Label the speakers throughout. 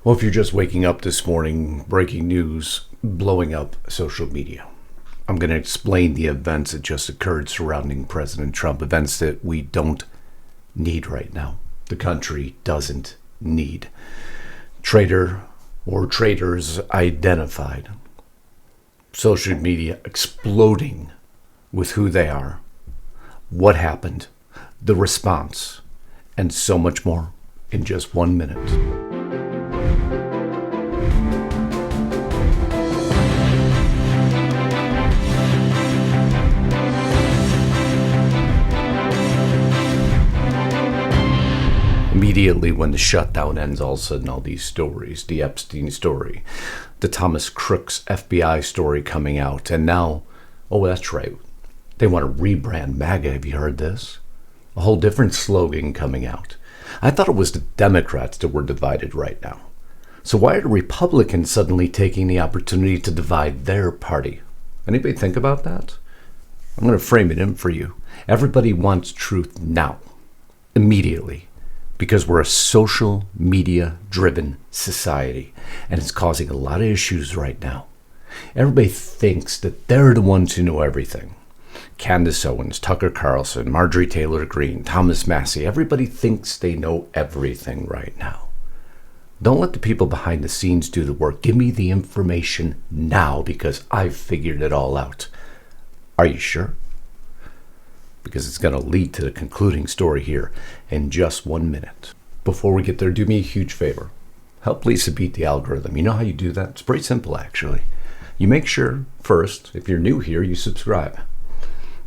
Speaker 1: Well, if you're just waking up this morning, breaking news, blowing up social media. I'm going to explain the events that just occurred surrounding President Trump, events that we don't need right now. The country doesn't need. Traitor or traitors identified. Social media exploding with who they are, what happened, the response, and so much more in just 1 minute. Immediately when the shutdown ends, all of a sudden all these stories, the Epstein story, the Thomas Crooks FBI story coming out, and now, oh, that's right, they want to rebrand MAGA. Have you heard this? A whole different slogan coming out. I thought it was the Democrats that were divided right now. So why are the Republicans suddenly taking the opportunity to divide their party? Anybody think about that? I'm going to frame it in for you. Everybody wants truth now, immediately. Because we're a social media driven society and it's causing a lot of issues right now. Everybody thinks that they're the ones who know everything. Candace Owens, Tucker Carlson, Marjorie Taylor Greene, Thomas Massie, everybody thinks they know everything right now. Don't let the people behind the scenes do the work. Give me the information now because I've figured it all out. Are you sure? Because it's going to lead to the concluding story here in just 1 minute. Before we get there, do me a huge favor. Help Lisa beat the algorithm. You know how you do that? It's pretty simple, actually. You make sure, first, if you're new here, you subscribe.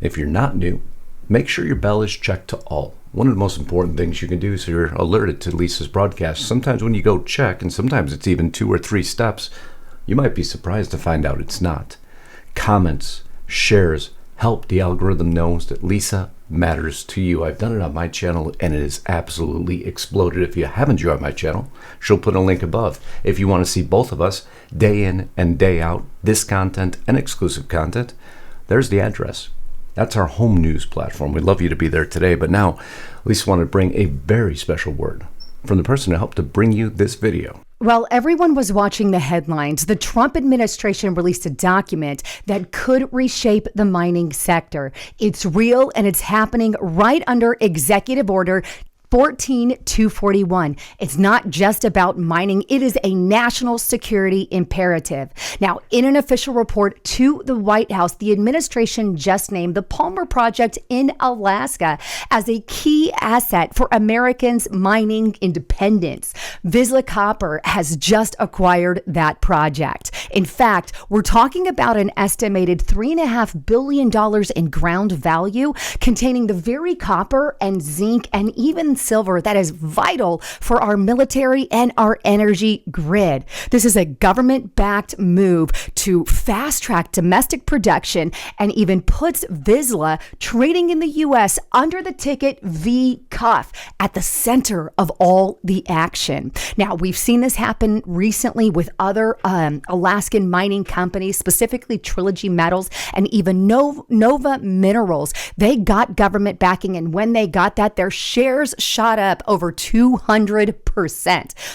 Speaker 1: If you're not new, make sure your bell is checked to all. One of the most important things you can do is you're alerted to Lisa's broadcast. Sometimes when you go check, and sometimes it's even 2 or 3 steps, you might be surprised to find out it's not. Comments, shares, help the algorithm knows that Lisa matters to you. I've done it on my channel and it has absolutely exploded. If you haven't joined my channel, she'll put a link above. If you want to see both of us day in and day out, this content and exclusive content, there's the address. That's our home news platform. We'd love you to be there today. But now, Lisa wanted to bring a very special word from the person who helped to bring you this video.
Speaker 2: While everyone was watching the headlines, the Trump administration released a document that could reshape the mining sector. It's real and it's happening right under Executive Order 14241. It's not just about mining. It is a national security imperative. Now, in an official report to the White House, the administration just named the Palmer Project in Alaska as a key asset for Americans' mining independence. Vizsla Copper has just acquired that project. In fact, we're talking about an estimated $3.5 billion in ground value containing the very copper and zinc and even silver that is vital for our military and our energy grid. This is a government-backed move to fast-track domestic production and even puts Vizsla trading in the U.S. under the ticket VCUFF at the center of all the action. Now, we've seen this happen recently with other Alaskan mining companies, specifically Trilogy Metals and even Nova Minerals. They got government backing, and when they got that, their shares shot up over 200%.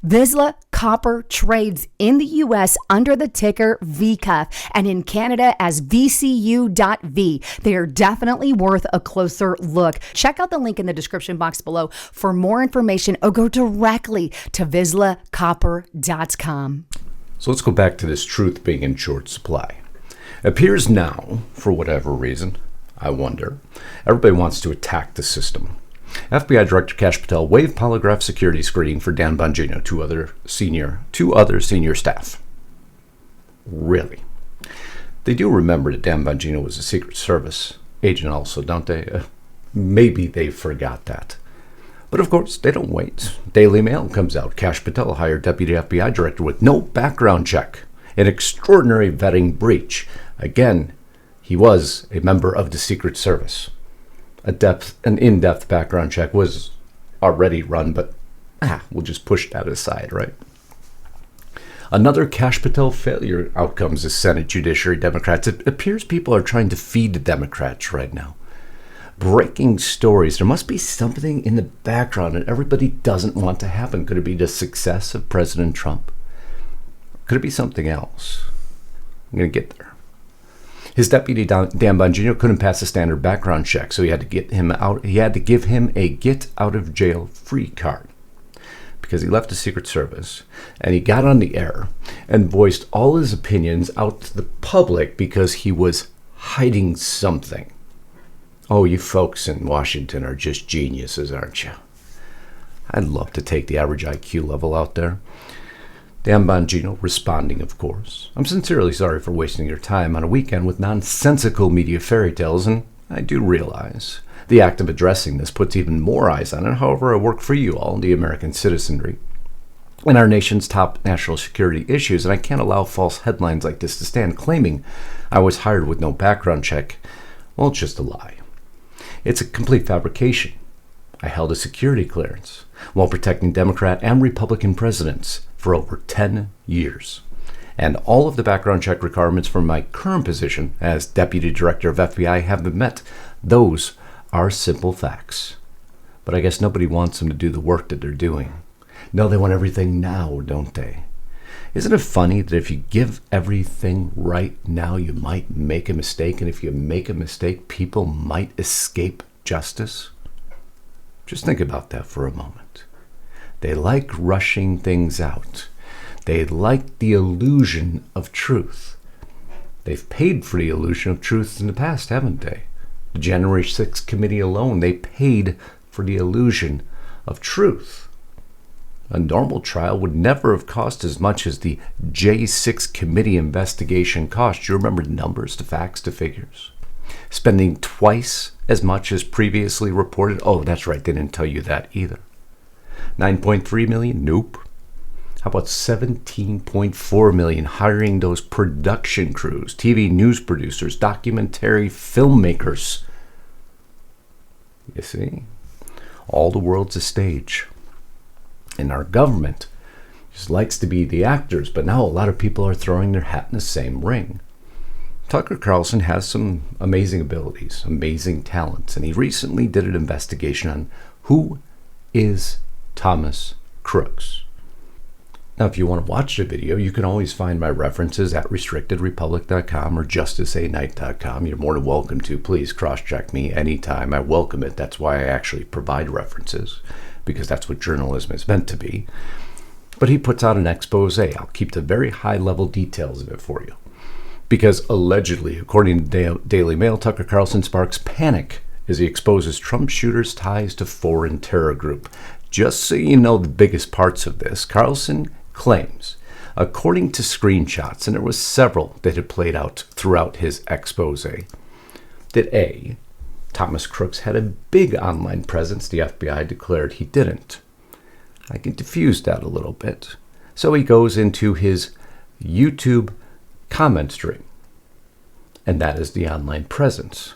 Speaker 2: Vizsla Copper trades in the U.S. under the ticker VCUFF and in Canada as VCU.V. They are definitely worth a closer look. Check out the link in the description box below for more information or go directly to VizslaCopper.com.
Speaker 1: So let's go back to this truth being in short supply. Appears now, for whatever reason, I wonder, everybody wants to attack the system. FBI Director Kash Patel waived polygraph security screening for Dan Bongino, two other senior staff. Really? They do remember that Dan Bongino was a Secret Service agent also, don't they? Maybe they forgot that. But of course, they don't wait. Daily Mail comes out. Kash Patel hired Deputy FBI Director with no background check. An extraordinary vetting breach. Again, he was a member of the Secret Service. An in-depth background check was already run, but we'll just push that aside, right? Another Kash Patel failure outcomes as Senate Judiciary Democrats. It appears people are trying to feed the Democrats right now. breaking stories. There must be something in the background that everybody doesn't want to happen. Could it be the success of President Trump? Could it be something else? I'm going to get there. His deputy, Dan Bongino, couldn't pass a standard background check, so he had to get him out. He had to give him a get out of jail free card because he left the Secret Service and he got on the air and voiced all his opinions out to the public because he was hiding something. Oh, you folks in Washington are just geniuses, aren't you? I'd love to take the average IQ level out there. Dan Bongino responding, of course. I'm sincerely sorry for wasting your time on a weekend with nonsensical media fairy tales, and I do realize the act of addressing this puts even more eyes on it. However, I work for you all, the American citizenry, and our nation's top national security issues, and I can't allow false headlines like this to stand claiming I was hired with no background check. Well, it's just a lie. It's a complete fabrication. I held a security clearance while protecting Democrat and Republican presidents for over 10 years. And all of the background check requirements for my current position as Deputy Director of FBI have been met. Those are simple facts. But I guess nobody wants them to do the work that they're doing. No, they want everything now, don't they? Isn't it funny that if you give everything right now, you might make a mistake, and if you make a mistake, people might escape justice? Just think about that for a moment. They like rushing things out. They like the illusion of truth. They've paid for the illusion of truth in the past, haven't they? The January 6th committee alone, they paid for the illusion of truth. A normal trial would never have cost as much as the J6 committee investigation cost. You remember the numbers, the facts, the figures? Spending twice as much as previously reported. Oh, that's right, they didn't tell you that either. 9.3 million? Nope. How about 17.4 million hiring those production crews, TV news producers, documentary filmmakers? You see, all the world's a stage. And our government just likes to be the actors, but now a lot of people are throwing their hat in the same ring. Tucker Carlson has some amazing abilities, amazing talents, and he recently did an investigation on who is Thomas Crooks. Now, if you want to watch the video, you can always find my references at restrictedrepublic.com or justiceanight.com. You're more than welcome to. Please cross-check me anytime. I welcome it. That's why I actually provide references, because that's what journalism is meant to be. But he puts out an expose. I'll keep the very high-level details of it for you. Because allegedly, according to Daily Mail, Tucker Carlson sparks panic as he exposes Trump shooters' ties to foreign terror group. Just so you know the biggest parts of this, Carlson claims, according to screenshots, and there was several that had played out throughout his expose, that Thomas Crooks had a big online presence. The FBI declared he didn't. I can diffuse that a little bit. So he goes into his YouTube comment stream, and that is the online presence.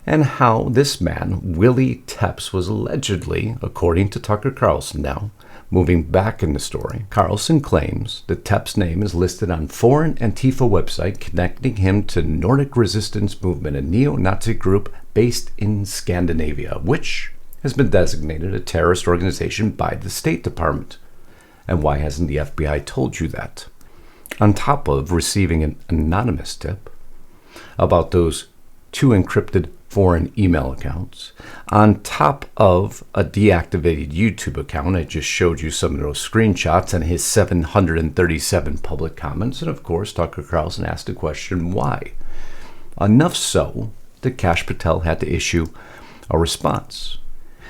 Speaker 1: And how this man, Willie Tepps, was allegedly, according to Tucker Carlson now, moving back in the story, Carlson claims that Tepps' name is listed on foreign Antifa website connecting him to Nordic Resistance Movement, a neo-Nazi group based in Scandinavia, which has been designated a terrorist organization by the State Department. And why hasn't the FBI told you that? On top of receiving an anonymous tip about those two encrypted foreign email accounts, on top of a deactivated YouTube account. I just showed you some of those screenshots and his 737 public comments. And of course, Tucker Carlson asked the question, why? Enough so that Kash Patel had to issue a response.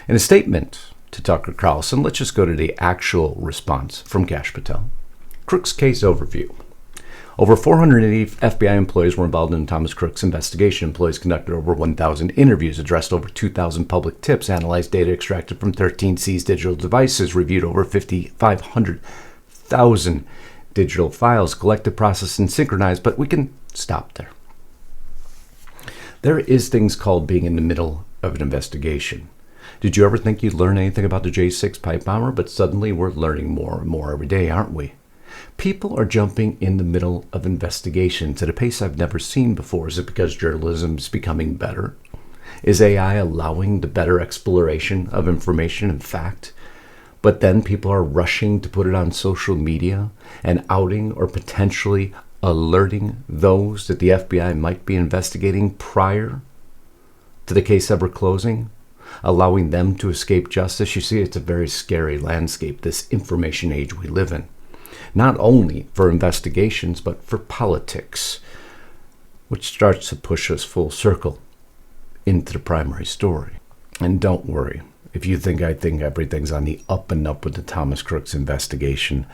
Speaker 1: In a statement to Tucker Carlson, let's just go to the actual response from Kash Patel. Crooks case overview. Over 480 FBI employees were involved in Thomas Crooks' investigation. Employees conducted over 1,000 interviews, addressed over 2,000 public tips, analyzed data extracted from 13 seized digital devices, reviewed over 500,000 digital files, collected, processed, and synchronized. But we can stop there. There is things called being in the middle of an investigation. Did you ever think you'd learn anything about the J6 pipe bomber? But suddenly we're learning more and more every day, aren't we? People are jumping in the middle of investigations at a pace I've never seen before. Is it because journalism is becoming better? Is AI allowing the better exploration of information and fact? But then people are rushing to put it on social media and outing or potentially alerting those that the FBI might be investigating prior to the case ever closing, allowing them to escape justice. You see, it's a very scary landscape, this information age we live in. Not only for investigations, but for politics, which starts to push us full circle into the primary story. And don't worry, if you think I think everything's on the up and up with the Thomas Crooks investigation,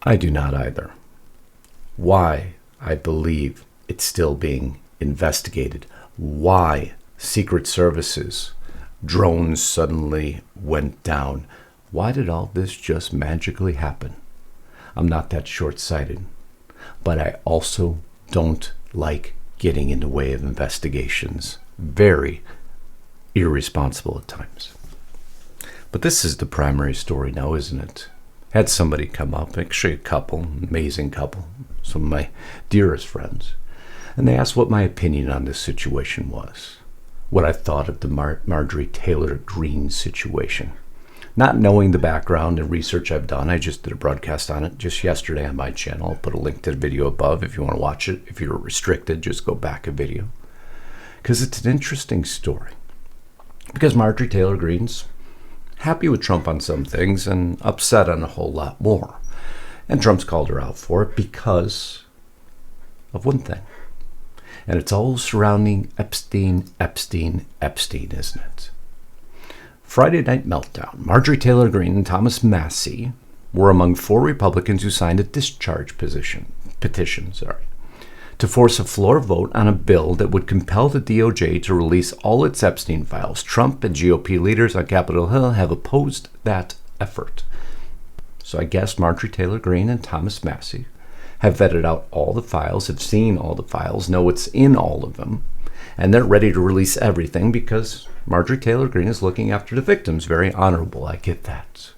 Speaker 1: I do not either. Why I believe it's still being investigated, why Secret Services drones suddenly went down, why did all this just magically happen? I'm not that short-sighted, but I also don't like getting in the way of investigations. Very irresponsible at times. But this is the primary story now, isn't it? Had somebody come up, actually a couple, amazing couple, some of my dearest friends, and they asked what my opinion on this situation was, what I thought of the Marjorie Taylor Greene situation. Not knowing the background and research I've done, I just did a broadcast on it just yesterday on my channel. I'll put a link to the video above if you want to watch it. If you're restricted, just go back a video. Because it's an interesting story. Because Marjorie Taylor Greene's happy with Trump on some things and upset on a whole lot more. And Trump's called her out for it because of one thing. And it's all surrounding Epstein, isn't it? Friday Night Meltdown. Marjorie Taylor Greene and Thomas Massie were among 4 Republicans who signed a discharge petition to force a floor vote on a bill that would compel the DOJ to release all its Epstein files. Trump and GOP leaders on Capitol Hill have opposed that effort. So I guess Marjorie Taylor Greene and Thomas Massie have vetted out all the files, have seen all the files, know what's in all of them, and they're ready to release everything because Marjorie Taylor Greene is looking after the victims. Very honorable, I get that.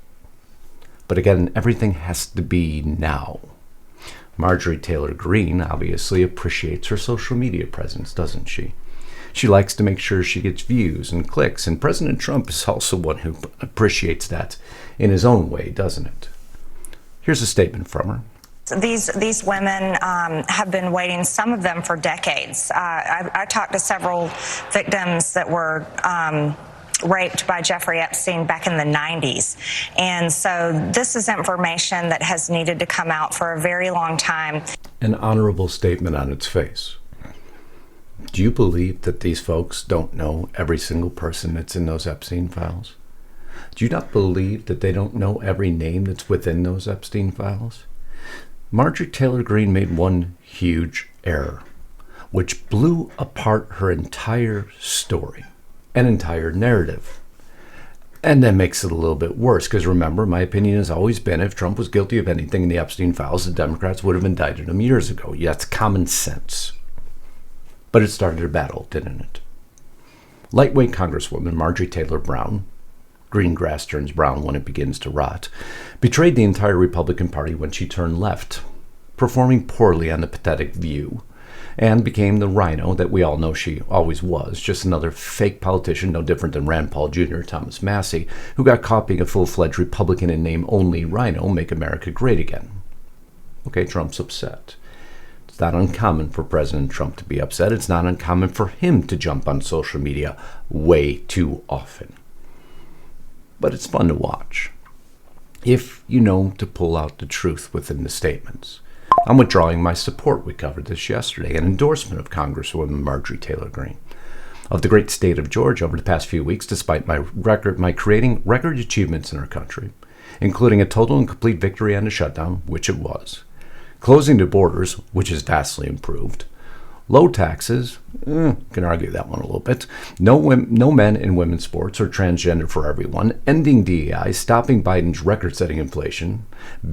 Speaker 1: But again, everything has to be now. Marjorie Taylor Greene obviously appreciates her social media presence, doesn't she? She likes to make sure she gets views and clicks, and President Trump is also one who appreciates that in his own way, doesn't it? Here's a statement from her.
Speaker 3: These women have been waiting, some of them for decades. I talked to several victims that were raped by Jeffrey Epstein back in the 90s. And so this is information that has needed to come out for a very long time.
Speaker 1: An honorable statement on its face. Do you believe that these folks don't know every single person that's in those Epstein files? Do you not believe that they don't know every name that's within those Epstein files? Marjorie Taylor Greene made one huge error, which blew apart her entire story, an entire narrative. And that makes it a little bit worse, because remember, my opinion has always been if Trump was guilty of anything in the Epstein files, the Democrats would have indicted him years ago. Yeah, it's common sense. But it started a battle, didn't it? Lightweight Congresswoman Marjorie Taylor Brown, green grass turns brown when it begins to rot, betrayed the entire Republican Party when she turned left, performing poorly on the pathetic View, and became the rhino that we all know she always was, just another fake politician, no different than Rand Paul Jr. Thomas Massie, who got caught being a full-fledged Republican in name only rhino, make America great again. Okay, Trump's upset. It's not uncommon for President Trump to be upset. It's not uncommon for him to jump on social media way too often. But it's fun to watch, if you know to pull out the truth within the statements. I'm withdrawing my support, we covered this yesterday, an endorsement of Congresswoman Marjorie Taylor Greene of the great state of Georgia over the past few weeks, despite my creating record achievements in our country, including a total and complete victory on the shutdown, which it was, closing the borders, which is vastly improved, low taxes, can argue that one a little bit, no men in women's sports or transgender for everyone, ending DEI, stopping Biden's record-setting inflation,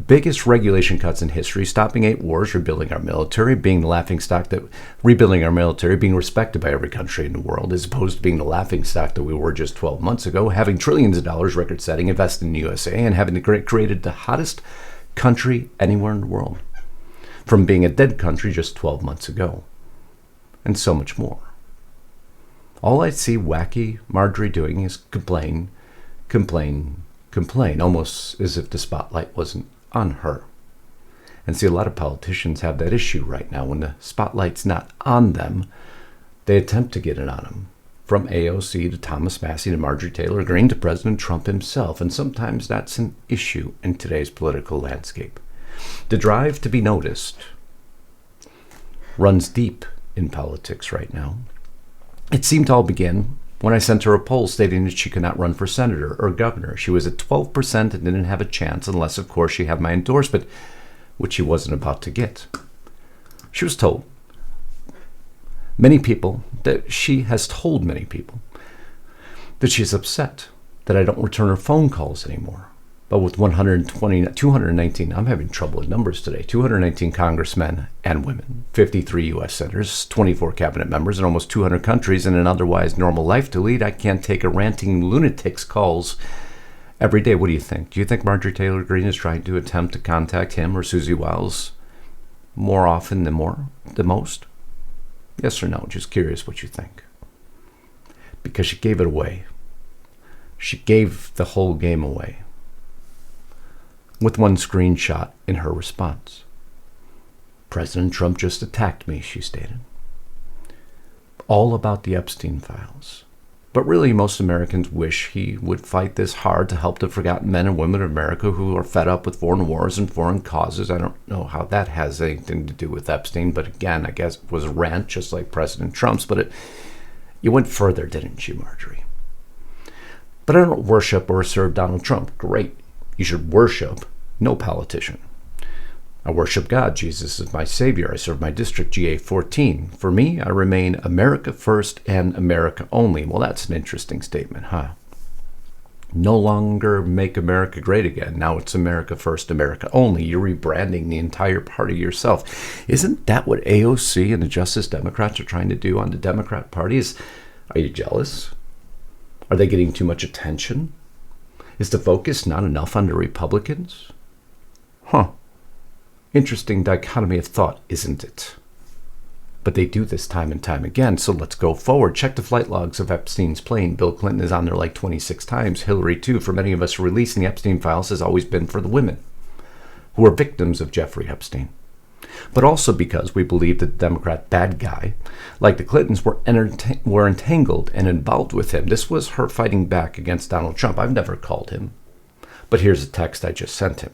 Speaker 1: biggest regulation cuts in history, stopping 8 wars, rebuilding our military, being the laughingstock that rebuilding our military, being respected by every country in the world, as opposed to being the laughingstock that we were just 12 months ago, having trillions of dollars record-setting invested in the USA, and having created the hottest country anywhere in the world, from being a dead country just 12 months ago. And so much more. all I'd see wacky Marjorie doing is complain, complain, complain, almost as if the spotlight wasn't on her. And see, a lot of politicians have that issue right now. When the spotlight's not on them, they attempt to get it on them. From AOC to Thomas Massie to Marjorie Taylor Greene to President Trump himself. And sometimes that's an issue in today's political landscape. The drive to be noticed runs deep in politics right now. It seemed to all begin when I sent her a poll stating that she could not run for senator or governor. She was at 12% and didn't have a chance unless, of course, she had my endorsement, which she wasn't about to get. She was told many people that she has told many people that she's upset that I don't return her phone calls anymore. But with 219, I'm having trouble with numbers today, 219 congressmen and women, 53 U.S. senators, 24 cabinet members in almost 200 countries, and an otherwise normal life to lead, I can't take a ranting lunatic's calls every day. What do you think? Do you think Marjorie Taylor Greene is trying to attempt to contact him or Susie Wiles more often than most? Yes or no? Just curious what you think. Because she gave it away. She gave the whole game away with one screenshot in her response. President Trump just attacked me, she stated. All about the Epstein files. But really, most Americans wish he would fight this hard to help the forgotten men and women of America who are fed up with foreign wars and foreign causes. I don't know how that has anything to do with Epstein, but again, I guess it was a rant just like President Trump's, but you went further, didn't you, Marjorie? But I don't worship or serve Donald Trump. Great. You should worship no politician. I worship God. Jesus is my Savior. I serve my district, GA 14. For me, I remain America first and America only. Well, that's an interesting statement, huh? No longer make America great again. Now it's America first, America only. You're rebranding the entire party yourself. Isn't that what AOC and the Justice Democrats are trying to do on the Democrat Party? Are you jealous? Are they getting too much attention? Is the focus not enough on the Republicans? Huh. Interesting dichotomy of thought, isn't it? But they do this time and time again, so let's go forward. Check the flight logs of Epstein's plane. Bill Clinton is on there like 26 times. Hillary, too. For many of us, releasing Epstein files has always been for the women who are victims of Jeffrey Epstein. But also because we believe that the Democrat bad guy, like the Clintons, were entangled and involved with him. This was her fighting back against Donald Trump. I've never called him. But here's a text I just sent him,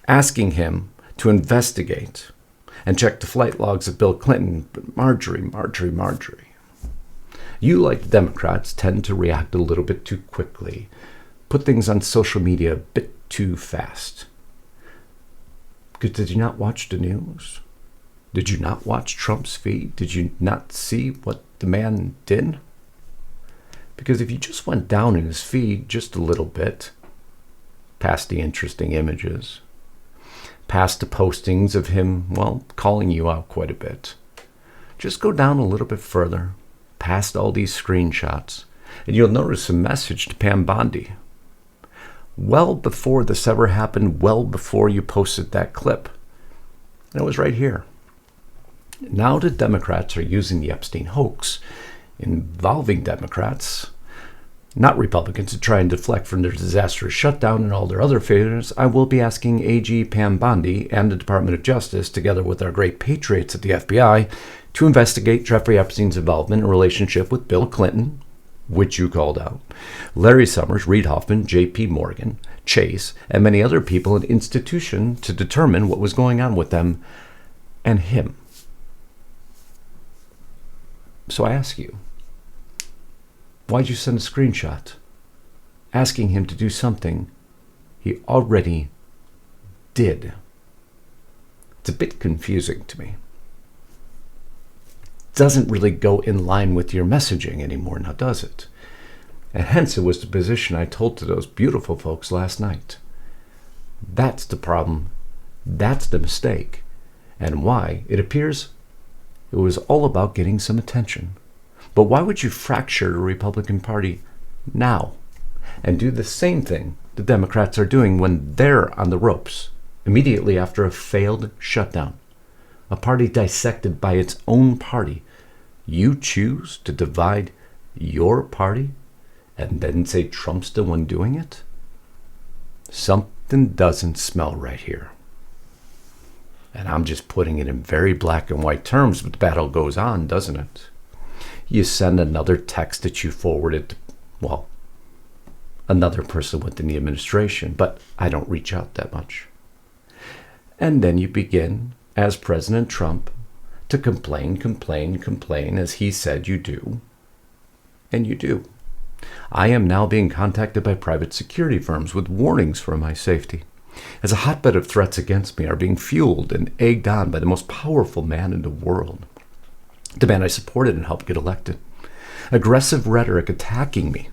Speaker 1: asking him to investigate and check the flight logs of Bill Clinton. But Marjorie. You, like the Democrats, tend to react a little bit too quickly, put things on social media a bit too fast. Because did you not watch the news? Did you not watch Trump's feed? Did you not see what the man did? Because if you just went down in his feed just a little bit, past the interesting images, past the postings of him, well, calling you out quite a bit, just go down a little bit further, past all these screenshots, and you'll notice a message to Pam Bondi. Well before this ever happened, well before you posted that clip. And it was right here. Now the Democrats are using the Epstein hoax involving Democrats, not Republicans, to try and deflect from their disastrous shutdown and all their other failures. I will be asking AG Pam Bondi and the Department of Justice, together with our great patriots at the FBI, to investigate Jeffrey Epstein's involvement in relationship with Bill Clinton, which you called out, Larry Summers, Reid Hoffman, J.P. Morgan, Chase, and many other people in institution to determine what was going on with them and him. So I ask you, why'd you send a screenshot asking him to do something he already did? It's a bit confusing to me. Doesn't really go in line with your messaging anymore, now does it? And hence it was the position I told to those beautiful folks last night. That's the problem. That's the mistake. And why it appears it was all about getting some attention. But why would you fracture the Republican Party now and do the same thing the Democrats are doing when they're on the ropes immediately after a failed shutdown? A party dissected by its own party. You choose to divide your party and then say Trump's the one doing it? Something doesn't smell right here. And I'm just putting it in very black and white terms, but the battle goes on, doesn't it? You send another text that you forwarded to, well, another person within the administration, but I don't reach out that much. And then you begin, as President Trump, to complain, as he said you do. And you do. I am now being contacted by private security firms with warnings for my safety, as a hotbed of threats against me are being fueled and egged on by the most powerful man in the world, the man I supported and helped get elected. Aggressive rhetoric attacking me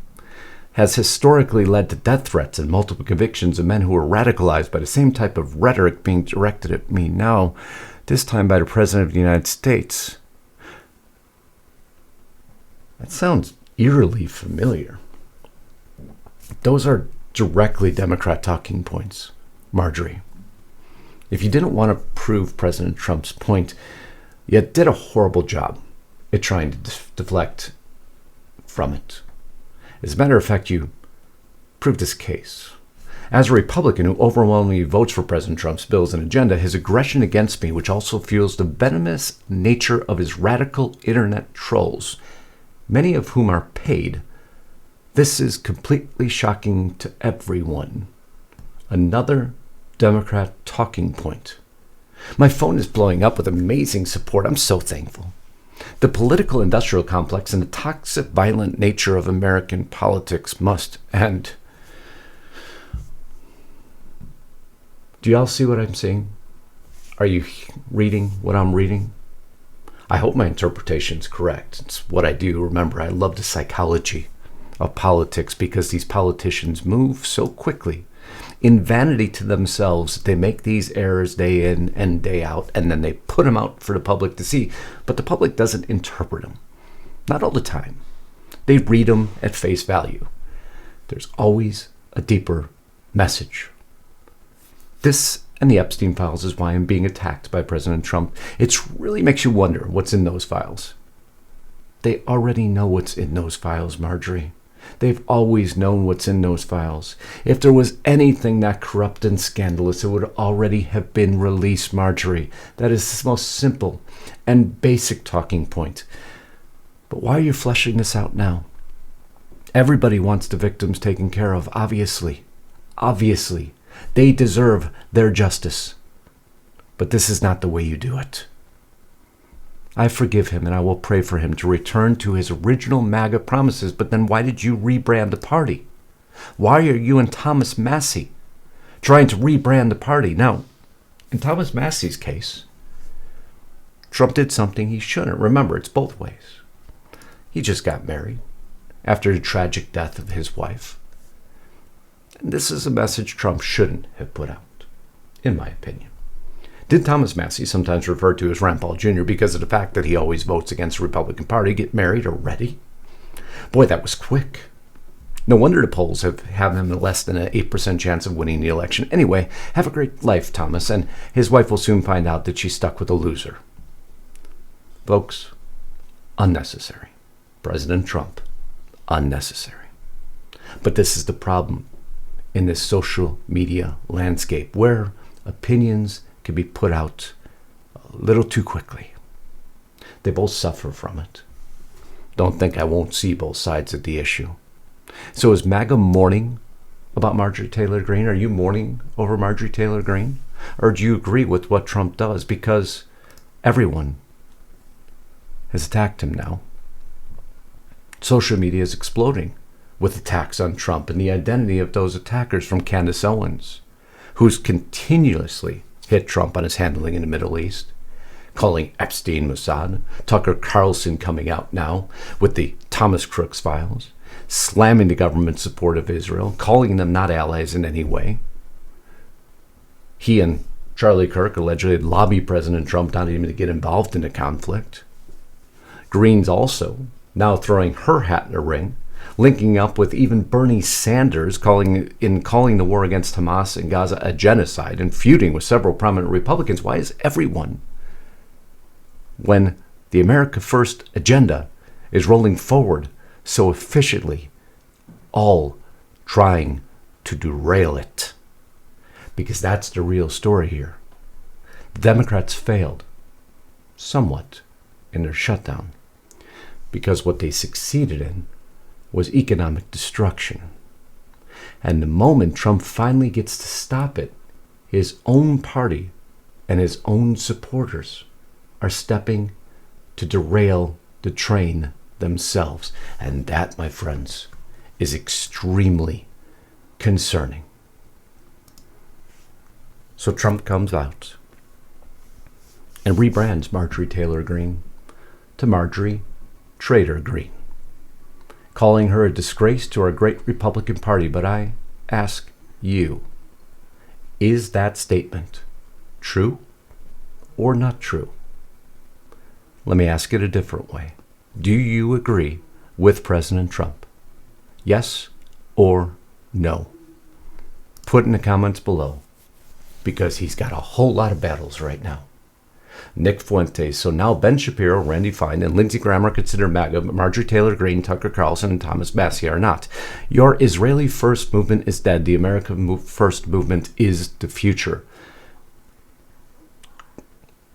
Speaker 1: has historically led to death threats and multiple convictions of men who were radicalized by the same type of rhetoric being directed at me now, this time by the President of the United States. That sounds eerily familiar. Those are directly Democrat talking points, Marjorie. If you didn't want to prove President Trump's point, you did a horrible job at trying to deflect from it. As a matter of fact, you proved his case. As a Republican who overwhelmingly votes for President Trump's bills and agenda, his aggression against me, which also fuels the venomous nature of his radical internet trolls, many of whom are paid, this is completely shocking to everyone. Another Democrat talking point. My phone is blowing up with amazing support. I'm so thankful. The political industrial complex and the toxic, violent nature of American politics must end. Do y'all see what I'm saying? Are you reading what I'm reading? I hope my interpretation's correct. It's what I do. Remember, I love the psychology of politics because these politicians move so quickly in vanity to themselves. They make these errors day in and day out, and then they put them out for the public to see. But the public doesn't interpret them. Not all the time. They read them at face value. There's always a deeper message. This and the Epstein files is why I'm being attacked by President Trump. It really makes you wonder what's in those files. They already know what's in those files, Marjorie. They've always known what's in those files. If there was anything that corrupt and scandalous, it would already have been released, Marjorie. That is the most simple and basic talking point. But why are you fleshing this out now? Everybody wants the victims taken care of, obviously. Obviously. They deserve their justice. But this is not the way you do it. I forgive him and I will pray for him to return to his original MAGA promises. But then why did you rebrand the party? Why are you and Thomas Massie trying to rebrand the party? Now, in Thomas Massie's case, Trump did something he shouldn't. Remember, it's both ways. He just got married after the tragic death of his wife. And this is a message Trump shouldn't have put out, in my opinion. Did Thomas Massie, sometimes referred to as Rand Paul Jr. because of the fact that he always votes against the Republican Party, get married already? Boy, that was quick. No wonder the polls have him less than an 8% chance of winning the election. Anyway, have a great life, Thomas, and his wife will soon find out that she's stuck with a loser. Folks, unnecessary. President Trump, unnecessary. But this is the problem in this social media landscape where opinions can be put out a little too quickly. They both suffer from it. Don't think I won't see both sides of the issue. So is MAGA mourning about Marjorie Taylor Greene? Are you mourning over Marjorie Taylor Greene? Or do you agree with what Trump does? Because everyone has attacked him now. Social media is exploding with attacks on Trump and the identity of those attackers, from Candace Owens, who's continuously hit Trump on his handling in the Middle East, calling Epstein Mossad, Tucker Carlson coming out now with the Thomas Crooks files, slamming the government's support of Israel, calling them not allies in any way. He and Charlie Kirk allegedly lobbied President Trump not even to get involved in the conflict. Greene's also now throwing her hat in the ring, linking up with even Bernie Sanders, calling the war against Hamas and Gaza a genocide, and feuding with several prominent Republicans. Why is everyone, when the America First agenda is rolling forward so efficiently, all trying to derail it. Because that's the real story here. The Democrats failed somewhat in their shutdown because what they succeeded in was economic destruction. And the moment Trump finally gets to stop it, his own party and his own supporters are stepping to derail the train themselves. And that, my friends, is extremely concerning. So Trump comes out and rebrands Marjorie Taylor Greene to Marjorie Traitor Greene, calling her a disgrace to our great Republican Party. But I ask you, is that statement true or not true? Let me ask it a different way. Do you agree with President Trump? Yes or no? Put in the comments below, because he's got a whole lot of battles right now. Nick Fuentes. So now Ben Shapiro, Randy Fine, and Lindsey Graham are considered MAGA, but Marjorie Taylor Greene, Tucker Carlson, and Thomas Massie are not. Your Israeli first movement is dead. The American first movement is the future.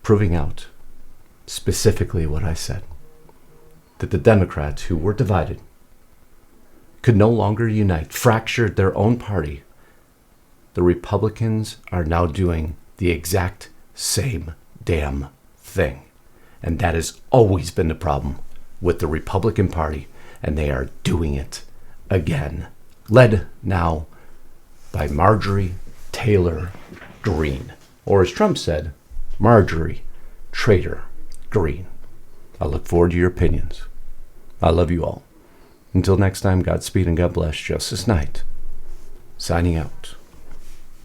Speaker 1: Proving out specifically what I said, that the Democrats, who were divided, could no longer unite, fractured their own party. The Republicans are now doing the exact same damn thing. And that has always been the problem with the Republican Party, and they are doing it again. Led now by Marjorie Taylor Greene, or as Trump said, Marjorie Traitor Greene. I look forward to your opinions. I love you all. Until next time, Godspeed and God bless. Justice Knight, signing out.